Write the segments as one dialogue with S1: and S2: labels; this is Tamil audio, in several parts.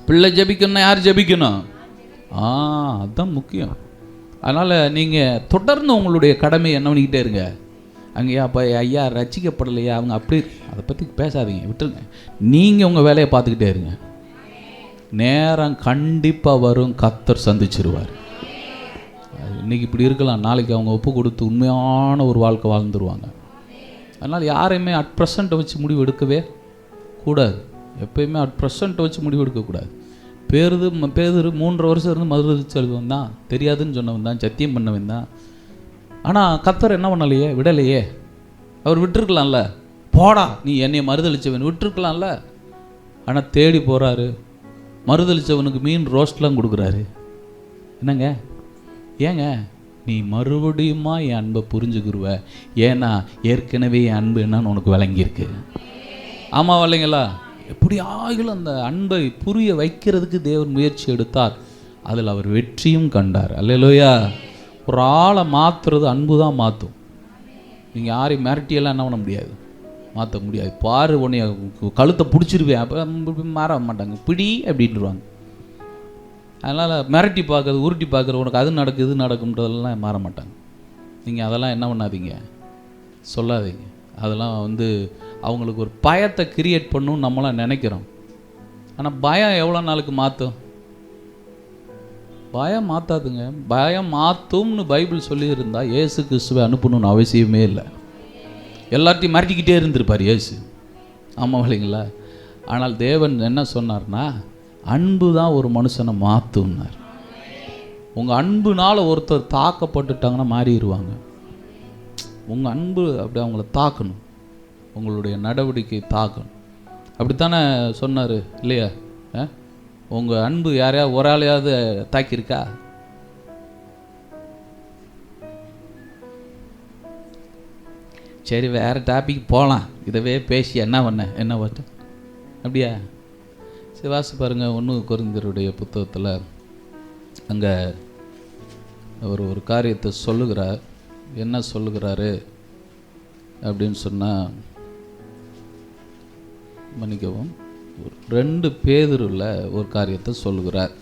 S1: பிள்ளை ஜெபிக்கணும்னா யார் ஜெபிக்கணும்? அதுதான் முக்கியம். அதனால் நீங்கள் தொடர்ந்து உங்களுடைய கடமையை என்ன பண்ணிக்கிட்டே இருங்க. அங்கேயா அப்போ ஐயா ரசிக்கப்படலையா அவங்க அப்படி அதை பற்றி பேசாதீங்க, விட்டுருங்க. நீங்கள் உங்கள் வேலையை பார்த்துக்கிட்டே இருங்க. நேரம் கண்டிப்பாக வரும், கர்த்தர் சந்திச்சிருவார். இன்றைக்கி இப்படி இருக்கலாம், நாளைக்கு அவங்க ஒப்பு கொடுத்து உண்மையான ஒரு வாழ்க்கை வாழ்ந்துருவாங்க. அதனால் யாரையுமே அட் ப்ரெசண்ட்டை வச்சு முடிவு எடுக்கவே கூடாது. எப்போயுமே அட் ப்ரெசண்ட்டை வச்சு முடிவு எடுக்கக்கூடாது. பேதுரு 3 வருஷம் இருந்து மறுதலிச்சவன் தான், தெரியாதுன்னு சொன்னவன் தான், சத்தியம் பண்ணவன் தான். ஆனால் கர்த்தர் என்ன பண்ணலையே, விடலையே. அவர் விட்டுருக்கலாம்ல, போடா நீ என்னை மறுதலிச்சவன் விட்டுருக்கலாம்ல. ஆனால் தேடி போகிறாரு, மறுதலிச்சவனுக்கு மீன் ரோஸ்ட்லாம் கொடுக்குறாரு. என்னங்க ஏங்க நீ மறுபடியுமா என் அன்பை புரிஞ்சுக்கிருவ, ஏன்னா ஏற்கனவே என் அன்பு என்னன்னு உனக்கு விளங்கியிருக்கு. ஆமாம் இல்லைங்களா? எப்படி ஆகிலும் அந்த அன்பை புரிய வைக்கிறதுக்கு தேவன் முயற்சி எடுத்தார். அதில் அவர் வெற்றியும் கண்டார். அல்லேலூயா. ஒரு ஆளை மாற்றுறது அன்பு தான் மாற்றும். நீங்கள் யாரையும் மிரட்டியெல்லாம் என்ன பண்ண முடியாது, மாற்ற முடியாது. பாரு உன்னைய கழுத்தை பிடிச்சிருவேன், அப்போ மாற மாட்டாங்க, பிடி அப்படின்ட்டுருவாங்க. அதனால் மிரட்டி பார்க்குறது, உருட்டி பார்க்குறது, உனக்கு அது நடக்குது இது நடக்கும்ன்றதெல்லாம் மாற மாட்டாங்க. நீங்கள் அதெல்லாம் என்ன பண்ணாதீங்க, சொல்லாதீங்க. அதெல்லாம் அவங்களுக்கு ஒரு பயத்தை கிரியேட் பண்ணணும்னு நம்மளாம் நினைக்கிறோம். ஆனால் பயம் எவ்வளோ நாளுக்கு மாற்றும்? பயம் மாற்றாதுங்க. பயம் மாற்றும்னு பைபிள் சொல்லியிருந்தால் இயேசு கிறிஸ்துவை அனுப்பணும்னு அவசியமே இல்லை. எல்லாத்தையும் மிரட்டிக்கிட்டே இருந்திருப்பார் இயேசு. ஆமாம் இல்லைங்களா? ஆனால் தேவன் என்ன சொன்னார்னா, அன்பு தான் ஒரு மனுஷனை மாற்றும்னார். உங்கள் அன்புனால் ஒருத்தர் தாக்கப்பட்டுட்டாங்கன்னா மாறிடுவாங்க. உங்கள் அன்பு அப்படி அவங்கள தாக்கணும், உங்களுடைய நடவடிக்கை தாக்கணும். அப்படித்தானே சொன்னார் இல்லையா? உங்கள் அன்பு யாரையாவது ஒரு ஆளையாவது தாக்கியிருக்கா? சரி வேறு டாபிக் போகலாம், இதவே பேசி என்ன பண்ண அப்படியா? சிவாசி பாருங்கள், 1 கொரிந்தியருடைய புத்தகத்தில் அங்கே அவர் ஒரு காரியத்தை சொல்லுகிறார். என்ன சொல்லுகிறாரு அப்படின்னு சொன்னால், மன்னிக்கவும், 2 பேதுருல ஒரு காரியத்தை சொல்லுகிறார்.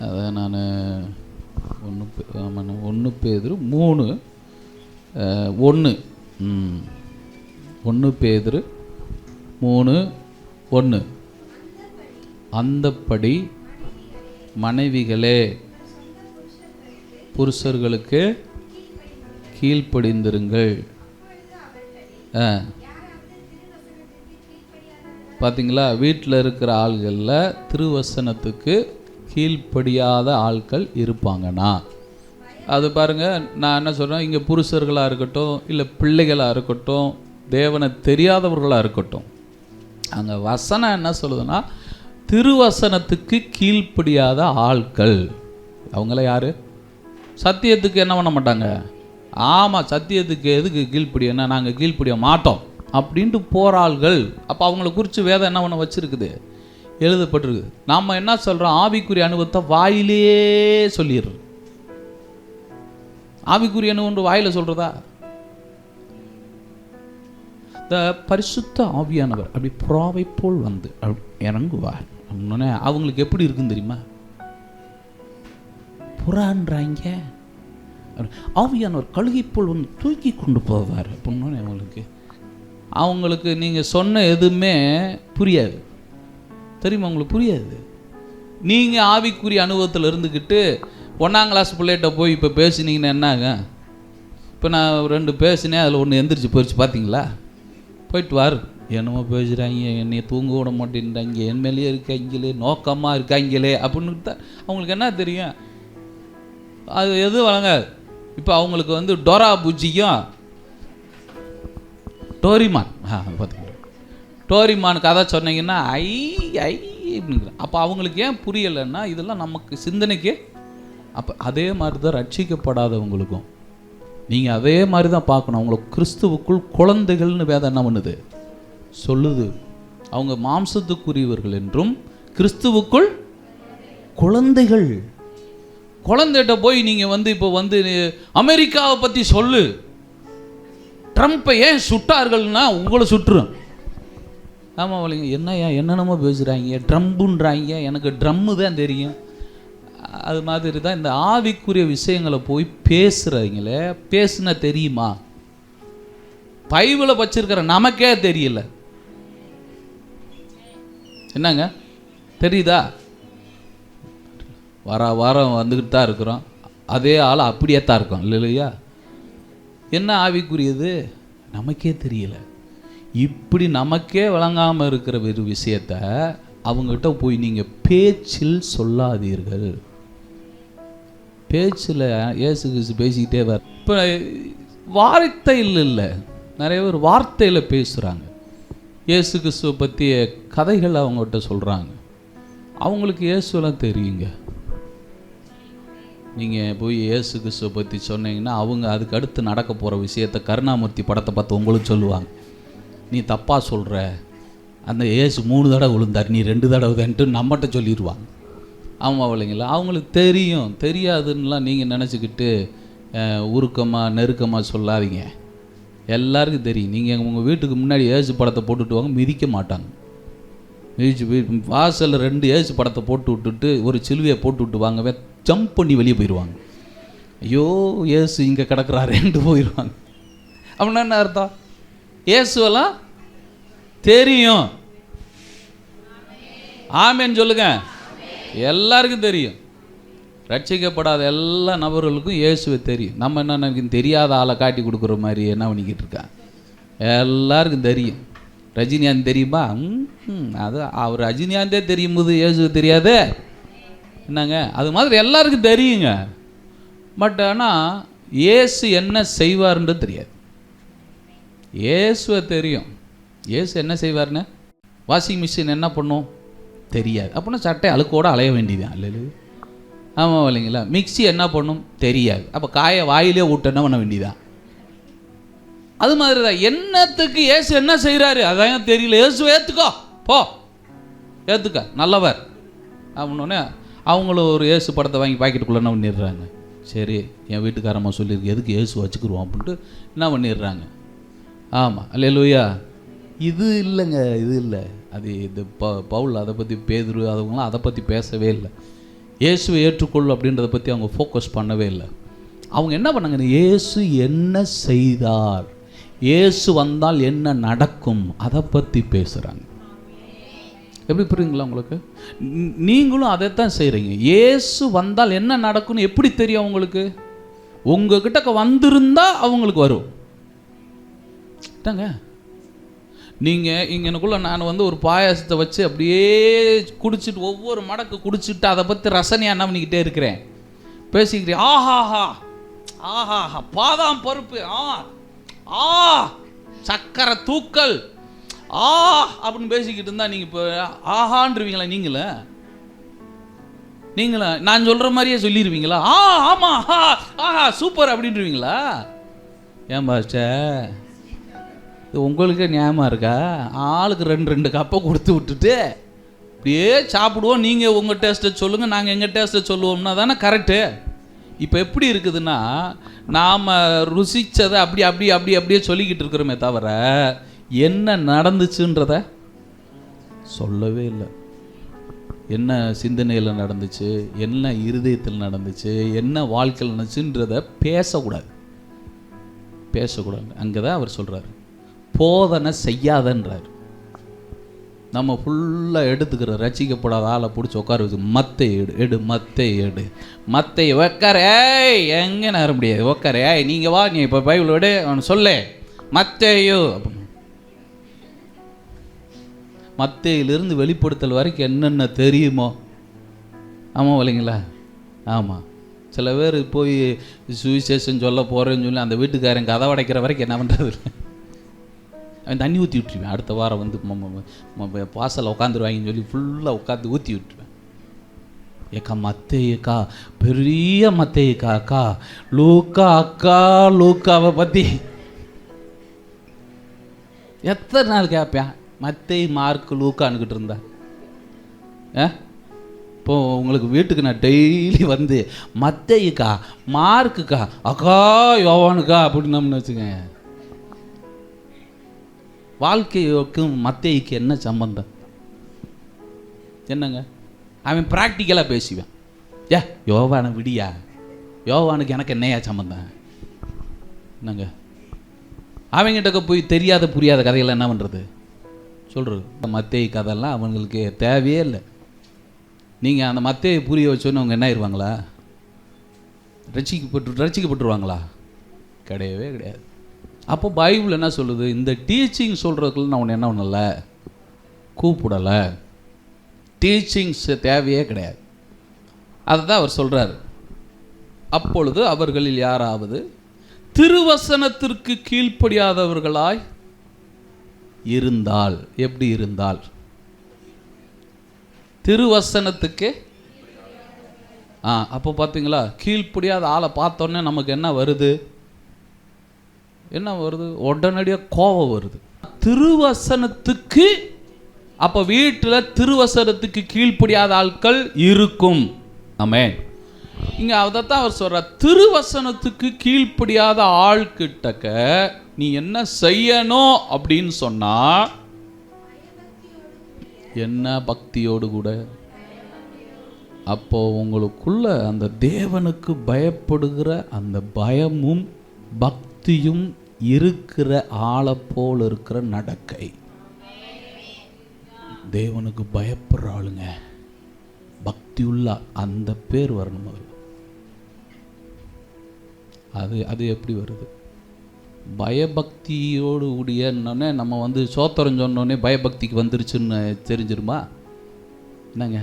S1: அதை நான் 1 பேதுரு 3:1 1 பேதுரு 3:1 அந்தப்படி மனைவிகளே புருஷர்களுக்கு கீழ்ப்படிந்திருங்கள். பார்த்தீங்களா? வீட்டில் இருக்கிற ஆள்களில் திருவசனத்துக்கு கீழ்ப்படியாத ஆட்கள் இருப்பாங்கன்னா அது பாருங்கள். நான் என்ன சொல்கிறேன், இங்கே புருஷர்களாக இருக்கட்டும், இல்லை பிள்ளைகளாக இருக்கட்டும், தேவனை தெரியாதவர்களாக இருக்கட்டும், அங்கே வசனம் என்ன சொல்லுதுன்னா, திருவசனத்துக்கு கீழ்ப்படியாத ஆட்கள். அவங்கள யார்? சத்தியத்துக்கு என்ன பண்ண மாட்டாங்க. ஆமாம், சத்தியத்துக்கு எதுக்கு கீழ்ப்படியன்னா, நாங்கள் கீழ்ப்படிய மாட்டோம் அப்படின்ட்டு போகிறாள்கள். அப்போ அவங்கள குறித்து வேதம் என்ன பண்ண வச்சுருக்குது, எழுதப்பட்டிருக்குது. நாம் என்ன சொல்கிறோம், ஆவிக்குரிய அனுபவத்தை வாயிலே சொல்லிடுறோம். ஆவிக்குரிய அனுபவம் வாயில் சொல்கிறதா? இந்த பரிசுத்த ஆவியானவர் அப்படி புறாவை போல் வந்து இறங்குவார் அப்படின்னே அவங்களுக்கு எப்படி இருக்குன்னு தெரியுமா? புறான்றாங்க, ஆவியானவர் கழுகை போல் வந்து தூக்கி கொண்டு போவார் அப்படின்னு அவங்களுக்கு நீங்கள் சொன்ன எதுவுமே புரியாது. தெரியுமா? உங்களுக்கு புரியாது. நீங்கள் ஆவிக்குரிய அனுபவத்தில் இருந்துக்கிட்டு 1ஆம் கிளாஸ் பிள்ளைகிட்ட போய் இப்போ பேசினீங்கன்னா என்னாங்க? இப்போ நான் 2 பேசினேன், அதில் 1 எந்திரிச்சு போயிடுச்சு, பார்த்தீங்களா? போயிட்டு வார், என்னமோ பேசுகிறாங்க, என்னைய தூங்க விட மாட்டேன்றாங்க, என் மேலேயே இருக்காங்களே, நோக்கமாக இருக்காங்களே அப்படின்னு அவங்களுக்கு என்ன தெரியும்? அது எது வழங்காது. இப்போ அவங்களுக்கு டோரா பூஜிக்கும் டோரிமான், பார்த்தீங்களா, டோரிமான் கதை சொன்னீங்கன்னா ஐ ஐ அப்படிங்கிற. அப்போ அவங்களுக்கு ஏன் புரியலைன்னா, இதெல்லாம் நமக்கு சிந்தனைக்கு. அப்போ அதே மாதிரி தான் ரட்சிக்கப்படாதவங்களுக்கும் நீங்கள் அதே மாதிரி தான் பார்க்கணும். அவங்கள கிறிஸ்துவுக்குள் குழந்தைகள்னு வேதம் என்ன பண்ணுது, சொல்லுது. அவங்க மாம்சத்துக்குரியவர்கள் என்றும் கிறிஸ்துவுக்குள் குழந்தைகள். குழந்தைகிட்ட போய் நீங்கள் இப்போ அமெரிக்காவை பற்றி சொல்லு, ட்ரம்ப்பை ஏன் சுட்டார்கள்னா உங்களை சுட்டுரும். ஆமாம் இல்லைங்க, என்னையா என்னென்னமோ பேசுகிறாங்க, ட்ரம்புன்றாங்க, எனக்கு ட்ரம்மு தான் தெரியும். அது மாதிரி தான் இந்த ஆவிக்குரிய விஷயங்களை போய் பேசுகிறீங்களே, பேசுனா தெரியுமா? பைபிளை வச்சிருக்கிற நமக்கே தெரியல. என்னங்க தெரியுதா? வாரம் வந்துக்கிட்டு தான் இருக்கிறோம், அதே ஆள் அப்படியே தான் இருக்கோம் இல்லையா? என்ன ஆவிக்குரியது நமக்கே தெரியல. இப்படி நமக்கே விளங்காமல் இருக்கிற ஒரு விஷயத்த அவங்ககிட்ட போய் நீங்கள் பேச்சில் சொல்லாதீர்கள். பேச்சில் ஏசு கிறிஸ்து பேசிக்கிட்டே வர. இப்போ வார்த்தையில் இல்லை, நிறைய பேர் வார்த்தையில் பேசுகிறாங்க. இயேசு கிறிஸ்துவை பற்றிய கதைகள் அவங்ககிட்ட சொல்கிறாங்க. அவங்களுக்கு இயேசுலாம் தெரியுங்க. நீங்கள் போய் இயேசு கிறிஸ்துவை பற்றி சொன்னீங்கன்னா அவங்க அதுக்கு அடுத்து நடக்க போகிற விஷயத்தை கருணாமூர்த்தி படத்தை பார்த்து உங்களுக்கு சொல்லுவாங்க. நீ தப்பாக சொல்கிற, அந்த இயேசு 3 தடவை விழுந்தார், நீ 2 தடவை தான்ட்டு நம்மகிட்ட சொல்லிடுவாங்க. ஆமாம் இல்லைங்களா? அவங்களுக்கு தெரியும். தெரியாதுன்னெலாம் நீங்கள் நினச்சிக்கிட்டு உருக்கமாக நெருக்கமாக சொல்லாதீங்க. எல்லாருக்கும் தெரியும். நீங்கள் உங்கள் வீட்டுக்கு முன்னாடி ஏசு படத்தை போட்டுட்டு வாங்க, மிதிக்க மாட்டாங்க. வாசலில் 2 ஏசு படத்தை போட்டு விட்டுட்டு ஒரு சிலுவையை போட்டு விட்டு வாங்கவே ஜம்ப் பண்ணி வெளியே போயிடுவாங்க. ஐயோ ஏசு இங்கே கிடக்குறாருன்ட்டு போயிடுவாங்க. அப்படின்னா என்ன அர்த்தம்? ஏசுவெல்லாம் தெரியும். ஆமேன்னு சொல்லுங்க. எல்லாருக்கும் தெரியும். ரட்சிக்கப்படாத எல்லா நபர்களுக்கும் இயேசுவை தெரியும். நம்ம என்ன தெரியாத ஆளை காட்டி கொடுக்குற மாதிரி என்ன பண்ணிக்கிட்டு இருக்கான்? எல்லாருக்கும் தெரியும். ரஜினிகாந்த் தெரியுமா? அது அவர் ரஜினிகாந்தே தெரியும் போது இயேசுவை தெரியாது என்னங்க? அது மாதிரி எல்லாருக்கும் தெரியுங்க. பட் ஆனால் இயேசு என்ன செய்வார்ன்றது தெரியாது. இயேசுவை தெரியும். இயேசு என்ன செய்வார்னு வாஷிங் மிஷின் என்ன பண்ணும் தெரியாது. அப்படின்னா சட்டை அழுக்கோடு அலைய வேண்டியதான் இல்லை? ஆமாம் இல்லைங்களா? மிக்சி என்ன பண்ணும் தெரியாது. அப்போ காயை வாயிலே விட்டு என்ன பண்ண வேண்டியதான். அது மாதிரி தான் என்னத்துக்கு இயேசு என்ன செய்கிறாரு அதான் தெரியல. இயேசு ஏற்றுக்கோ, போ ஏற்றுக்க, நல்லவர் அப்படின்னோடனே அவங்களும் ஒரு இயேசு படத்தை வாங்கி பாக்கெட்டுக்குள்ளே என்ன பண்ணிடுறாங்க. சரி என் வீட்டுக்காரம்மா சொல்லியிருக்கு, எதுக்கு இயேசு வச்சுக்கிடுவோம் அப்படின்ட்டு என்ன பண்ணிடுறாங்க. ஆமாம் அல்லேலூயா. இது இல்லைங்க, இது இல்லை. அது இது பவுல் அதை பற்றி, பேதுரு அதுவங்களாம் அதை பற்றி பேசவே இல்லை. இயேசுவை ஏற்றுக்கொள் அப்படின்றத பற்றி அவங்க ஃபோக்கஸ் பண்ணவே இல்லை. அவங்க என்ன பண்ணாங்க, இயேசு என்ன செய்தார், இயேசு வந்தால் என்ன நடக்கும், அதை பற்றி பேசுகிறாங்க. எப்படி புரியுங்களா உங்களுக்கு? நீங்களும் அதைத்தான் செய்கிறீங்க. இயேசு வந்தால் என்ன நடக்கும்னு எப்படி தெரியும் உங்களுக்கு? உங்ககிட்ட வந்திருந்தா அவங்களுக்கு வரும். நீங்கள் இங்கனுக்குள்ளே நான் ஒரு பாயாசத்தை வச்சு அப்படியே குடிச்சிட்டு ஒவ்வொரு மடக்கு குடிச்சிட்டு அதை பற்றி ரசனையாக என்ன பண்ணிக்கிட்டே இருக்கிறேன், பேசிக்கிறேன். ஆஹாஹா ஆஹாஹா பாதாம் பருப்பு, ஆ சக்கரை தூக்கல், அப்படின்னு பேசிக்கிட்டு இருந்தால் நீங்கள் இப்போ ஆஹான்றீங்களா? நீங்களா நான் சொல்கிற மாதிரியே சொல்லிடுவீங்களா? ஆமாம் ஆஹா சூப்பர் அப்படின்றீங்களா? ஏன் பாஸ்டர் உங்களுக்கு ஞாபகம் இருக்கா? ஆளுக்கு 2 கப்பை கொடுத்து விட்டுட்டு அப்படியே சாப்பிடுவோம். நீங்கள் உங்கள் டேஸ்ட்டை சொல்லுங்கள், நாங்கள் எங்கள் டேஸ்ட்டை சொல்லுவோம்னா தானே கரெக்டு. இப்போ எப்படி இருக்குதுன்னா, நாம் ருசித்ததை அப்படியே சொல்லிக்கிட்டு இருக்கிறோமே தவிர என்ன நடந்துச்சுன்றத சொல்லவே இல்லை. என்ன சிந்தனையில் நடந்துச்சு, என்ன இருதயத்தில் நடந்துச்சு, என்ன வாழ்க்கையில் நடந்துச்சுன்றதை பேசக்கூடாது. அங்கே தான் அவர் சொல்கிறார், போதனை செய்யாதன்றார். நம்ம ஃபுல்லாக எடுத்துக்கிற ரசிக்கப்படாத ஆளை பிடிச்சி உட்கார வச்சு மத்தை உட்கார, எங்கே நகர முடியாது, உட்கார, நீங்கள் வா, நீ இப்போ பைபிள் விடு, அவனு சொல்லே மத்தேயோ அப்படின்னு. மத்தேயிலிருந்து வெளிப்படுத்தல் வரைக்கும் என்னென்ன தெரியுமோ. ஆமாம் இல்லைங்களா? ஆமாம். சில பேர் போய் சுவிசேஷன் சொல்ல போகிறேன்னு சொல்லி அந்த வீட்டுக்காரன் கதை உடைக்கிற வரைக்கும் என்ன பண்ணுறது இல்லை. அவன் தண்ணி ஊற்றி விட்டுருவேன். அடுத்த வாரம் பாசலில் உட்காந்துருவாங்கன்னு சொல்லி ஃபுல்லாக உட்காந்து ஊற்றி விட்டுருவேன். ஏக்கா மத்தேயக்கா, பெரிய மத்தேயக்கா, அக்கா லூக்காவை பற்றி எத்தனை நாள் கேட்பேன். மத்தேய் மார்க் லூக்கான்னுக்கிட்டு இருந்தா. இப்போது உங்களுக்கு வீட்டுக்கு நான் டெய்லி வந்து மத்தேயுக்கா மார்க்குக்கா அக்கா யோவானுக்கா அப்படின்னம்னு வச்சுக்கேன். வாழ்க்கைக்கும் மத்தேயுக்கு என்ன சம்பந்தம்? என்னங்க? அவன் ப்ராக்டிக்கலாக பேசுவேன். யோவானை விடியா, யோவானுக்கு எனக்கு என்னையா சம்பந்தம்? என்னங்க அவங்ககிட்ட போய் தெரியாத புரியாத கதைகள் என்ன பண்ணுறது சொல்கிறது? மத்தேயு கதையெல்லாம் அவங்களுக்கு தேவையே இல்லை. நீங்கள் அந்த மத்தேயை புரிய வச்சோன்னு அவங்க என்ன ஆயிடுவாங்களா? ரட்சிக்கப்பட்டுருவாங்களா? கிடையவே கிடையாது. அப்போ பைபிள் என்ன சொல்லுது? இந்த டீச்சிங் சொல்கிறதுக்குள்ள நான் உன்னை என்ன பண்ணல, கூப்பிடலை. டீச்சிங்ஸ் தேவையே கிடையாது. அதை தான் அவர் சொல்கிறார். அப்பொழுது அவர்களில் யாராவது திருவசனத்திற்கு கீழ்ப்படியாதவர்களாய் இருந்தால், எப்படி இருந்தால்? திருவசனத்துக்கு அப்போ பார்த்தீங்களா, கீழ்ப்படியாத ஆளை பார்த்தோன்னே நமக்கு என்ன வருது? என்ன வருது? உடனடியாக கோபம் வருது. திருவசனத்துக்கு, அப்போ வீட்டில் திருவசனத்துக்கு கீழ்ப்படியாத ஆட்கள் இருக்கும். ஆமென். இங்கே அதைத்தான் அவர் சொல்கிறார். திருவசனத்துக்கு கீழ்ப்படியாத ஆள்கிட்டக்க நீ என்ன செய்யணும் அப்படின்னு சொன்னா, என்ன பக்தியோடு கூட. அப்போ உங்களுக்குள்ள அந்த தேவனுக்கு பயப்படுகிற அந்த பயமும் பக்தியும் இருக்கிற ஆளை போல் இருக்கிற நடக்கை. தேவனுக்கு பயப்படுற ஆளுங்க, பக்தி உள்ள அந்த பேர் வரணும். அது எப்படி வருது? பயபக்தியோடு கூடியன்னொன்னே நம்ம வந்து சோத்திரம் சொன்னோடனே பயபக்திக்கு வந்துருச்சுன்னு தெரிஞ்சிருமா? என்னங்க,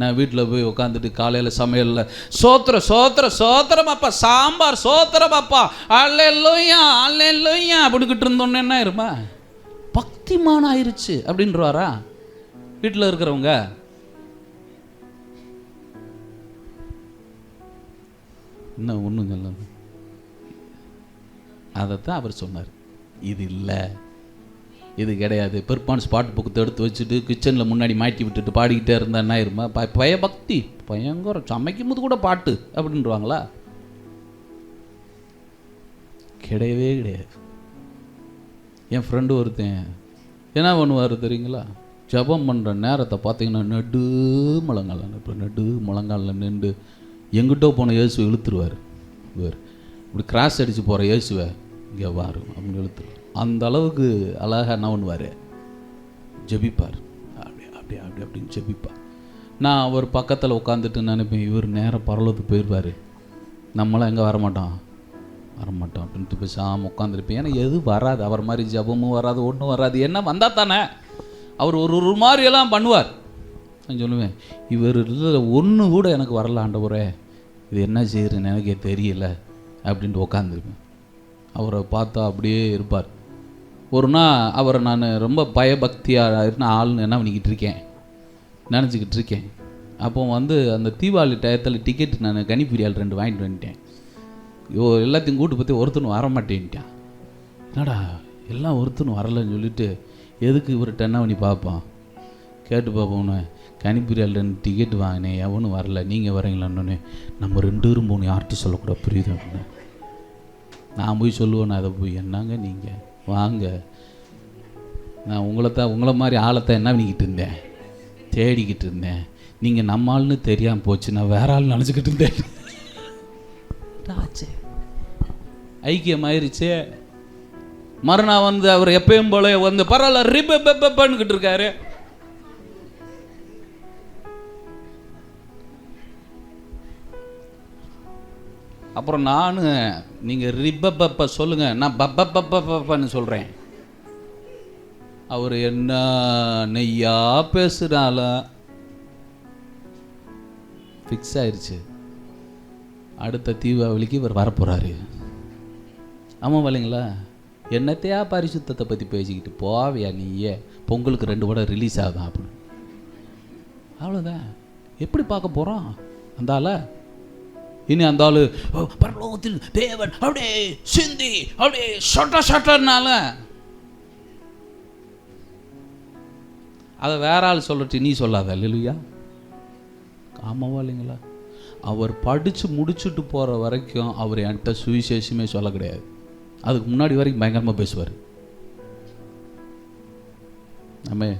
S1: நான் வீட்டில் போய் உட்காந்துட்டு காலையில் சமையலில் சோத்திரம் சோத்திரம் சோத்திரம் அப்பா, சாம்பார் சோத்திரம் அப்பா, அல்லேலூயா அல்லேலூயா அப்படிக்கிட்டு இருந்தோன்னே என்ன இருமா? பக்திமான் ஆயிருச்சு அப்படின்றவாரா வீட்டில் இருக்கிறவங்க? என்ன ஒன்றும் சொல்ல. அதைத்தான் அவர் சொன்னார். இது இல்லை, இது கிடையாது. பெர்பான்ஸ் பாட்டு புக்கத்தை எடுத்து வச்சுட்டு கிச்சனில் முன்னாடி மாட்டி விட்டுட்டு பாடிக்கிட்டே இருந்தா என்ன இருமா? பயபக்தி பயங்கர, சமைக்கும் போது கூட பாட்டு அப்படின்றவாங்களா? கிடையவே கிடையாது. என் ஃப்ரெண்டு ஒருத்தன் என்ன பண்ணுவார் தெரியுங்களா? ஜபம் பண்ணுற நேரத்தை பார்த்தீங்கன்னா நடு முழங்காலில் நின்று எங்கிட்ட போன இயேசுவை இழுத்துருவார். இவர் இப்படி கிராஸ் அடித்து போகிற இயேசுவை இங்கே வாரு அப்படின்னு இழுத்துருவார். அந்த அளவுக்கு அழகாக என்ன பண்ணுவார்? ஜெபிப்பார். அப்படின்னு ஜெபிப்பார். நான் அவர் பக்கத்தில் உட்காந்துட்டு நினைப்பேன், இவர் நேரம் பரலோகத்துக்கு போயிடுவார், நம்மளாம் எங்கே வரமாட்டோம் அப்படின்ட்டு பேசாமல் உட்காந்துருப்பேன். ஏன்னா எது வராது, அவர் மாதிரி ஜபமும் வராது, ஒன்றும் வராது. என்ன வந்தால் தானே அவர் ஒரு மாதிரியெல்லாம் பண்ணுவார். நான் சொல்லுவேன், இவர் ஒன்று கூட எனக்கு வரல ஆண்டவரே, இது என்ன செய்யறதுன்னு எனக்கே தெரியல அப்படின்ட்டு உட்காந்துருப்பேன். அவரை பார்த்தா அப்படியே இருப்பார். ஒரு நாள் அவரை நான் ரொம்ப பயபக்தியாக இருந்த ஆள்னு என்ன நினச்சிக்கிட்டு இருக்கேன். அப்போ வந்து அந்த தீபாவளி டயத்தில் டிக்கெட் நான் கனிப்பிரியால் 2 வாங்கிட்டு வந்துட்டேன். எல்லாத்தையும் கூட்டு பற்றி ஒருத்தனும் வர மாட்டேன்ட்டான். என்னடா எல்லாம் ஒருத்தனும் வரலன்னு சொல்லிட்டு எதுக்கு இவர்கிட்ட என்ன பண்ணி பார்ப்போம், கேட்டு பார்ப்போன்னு கனிப்பிரியால் 2 டிக்கெட் வாங்கினேன், எவனும் வரல, நீங்கள் வரீங்களான்னு. நம்ம 2 பேரும் போகணும், யார்கிட்ட சொல்லக்கூடாது, புரியுது அப்படின்னு நான் போய் சொல்லுவேன். அதை போய் என்னங்க நீங்கள் வாங்க, நான் உங்களை மாதிரி ஆளைத்தான் என்ன பண்ணிக்கிட்டு இருந்தேன், தேடிக்கிட்டு இருந்தேன். நீங்கள் நம்ம ஆள்னு தெரியாமல் போச்சு, நான் வேற ஆள் நினச்சிக்கிட்டு இருந்தேன். ஆச்சு ஐக்கியமாயிருச்சு. மறுநாள் வந்து அவர் எப்பயும் போல வந்து பரவாயில்ல ரிப்பன்னுக்கிட்டு இருக்காரு. அப்புறம் நான், நீங்கள் ரிப்பப்ப சொல்லுங்க, நான் பப்பன்னு சொல்கிறேன். அவர் என்ன நெய்யா பேசுனால ஃபிக்ஸ் ஆயிடுச்சு. அடுத்த தீபாவளிக்கு இவர் வரப்போகிறாரு. ஆமாம் வரலைங்களா? என்னத்தையா பரிசுத்தத்தை பற்றி பேசிக்கிட்டு போவியா நீயே, பொங்கலுக்கு 2 படம் ரிலீஸ் ஆகுதான் அப்படின்னு. அவ்வளோதான். எப்படி பார்க்க போகிறோம் அந்த ஆளை? இனி அந்த ஆள் பரலோகத்தில் தேவன் அப்படியே சிந்தி அப்படியே ஷட்டர்னால அதை வேற ஆள் சொல்லட்டு நீ சொல்லாத. இல்லையா? ஆமாவா இல்லைங்களா? அவர் படித்து முடிச்சுட்டு போகிற வரைக்கும் அவர் என்கிட்ட சுவிசேஷமே சொல்ல கிடையாது. அதுக்கு முன்னாடி வரைக்கும் பயங்கரமாக பேசுவார். ஆமென்.